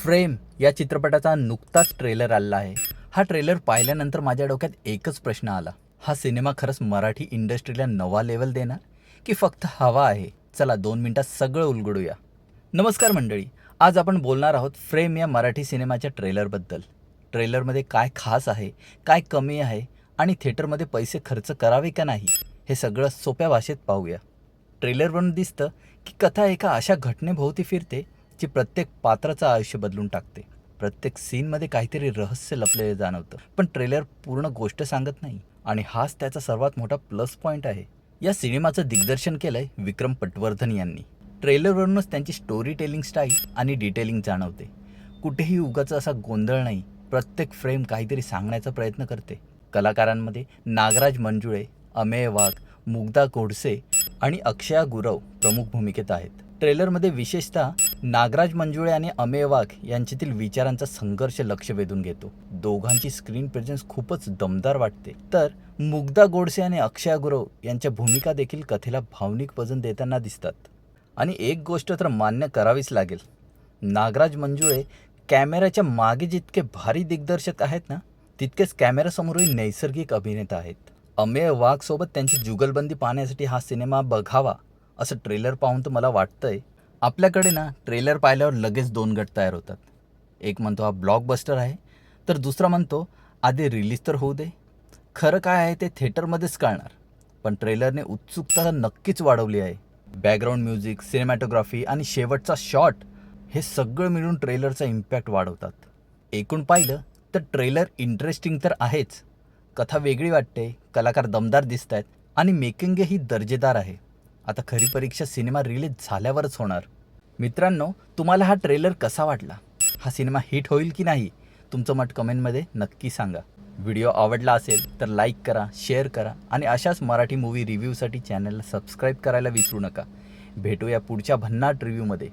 Frame या चित्रपटाचा नुकताच ट्रेलर आला आहे. हा ट्रेलर पाहिल्यानंतर माझ्या डोक्यात एकच प्रश्न आला. हा सिनेमा खरंच मराठी इंडस्ट्रीला नवा लेवल देणार की फक्त हवा आहे? चला 2 मिनिटात सगळं उलगडूया. नमस्कार मंडळी, आज आपण बोलणार आहोत फ्रेम या मराठी सिनेमाच्या ट्रेलरबद्दल. ट्रेलरमध्ये काय खास आहे, काय कमी आहे आणि थिएटरमध्ये पैसे खर्च करावे का नाही, हे सगळं सोप्या भाषेत पाहूया. ट्रेलरवरून दिसतं की कथा एका अशा घटनेभोवती फिरते जी प्रत्येक पात्राचं आयुष्य बदलून टाकते. प्रत्येक सीनमध्ये काहीतरी रहस्य लपलेलं जाणवतं, पण ट्रेलर पूर्ण गोष्ट सांगत नाही आणि हाच त्याचा सर्वात मोठा प्लस पॉईंट आहे. या सिनेमाचं दिग्दर्शन केलंय विक्रम पटवर्धन यांनी. ट्रेलरवरूनच त्यांची स्टोरी टेलिंग स्टाईल आणि डिटेलिंग जाणवते. कुठेही उगाच असा गोंधळ नाही, प्रत्येक फ्रेम काहीतरी सांगण्याचा प्रयत्न करते. कलाकारांमध्ये नागराज मंजुळे, अमेय वाघ, मुग्धा गोडसे आणि अक्षया गुरव प्रमुख भूमिकेत आहेत. ट्रेलरमध्ये विशेषतः नागराज मंजुळे आणि अमेय वाघ यांच्यातील विचारांचा संघर्ष लक्ष वेधून घेतो. दोघांची स्क्रीन प्रेझेन्स खूपच दमदार वाटते. तर मुग्धा गोडसे आणि अक्षया गुरव यांच्या भूमिका देखील कथेला भावनिक वजन देताना दिसतात. आणि एक गोष्ट तर मान्य करावीच लागेल, नागराज मंजुळे कॅमेऱ्याच्या मागे जितके भारी दिग्दर्शक आहेत ना, तितकेच कॅमेऱ्यासमोरही नैसर्गिक अभिनेता आहेत. अमेय वाघसोबत त्यांची जुगलबंदी पाहण्यासाठी हा सिनेमा बघावा असं ट्रेलर पाहून तर मला वाटतंय. आपल्याकडे ना ट्रेलर पाहिल्यावर लगेच 2 गट तयार होतात. एक म्हणतो हा ब्लॉकबस्टर आहे, तर दुसरा म्हणतो आधी रिलीज तर होऊ दे. खरं काय आहे ते थिएटरमध्येच कळणार. पण ट्रेलरने उत्सुकता नक्कीच वाढवली आहे. बॅकग्राऊंड म्युझिक, सिनेमॅटोग्राफी आणि शेवटचा शॉट हे सगळं मिळून ट्रेलरचा इम्पॅक्ट वाढवतात. एकूण पाहिलं तर ट्रेलर इंटरेस्टिंग तर आहेच, कथा वेगळी वाटते, कलाकार दमदार दिसत आहेत आणि मेकिंगही दर्जेदार आहे. आता खरी परीक्षा सिनेमा रिलीज झाल्यावरच होणार. मित्रांनो, तुम्हाला हा ट्रेलर कसा वाटला? हा सिनेमा हिट होईल की नाही? तुमचं मत कमेंटमध्ये नक्की सांगा. व्हिडिओ आवडला असेल तर लाईक करा, शेअर करा आणि अशाच मराठी मूवी रिव्ह्यूसाठी चॅनलला सबस्क्राईब करायला विसरू नका. भेटूया पुढच्या भन्नाट रिव्ह्यूमध्ये.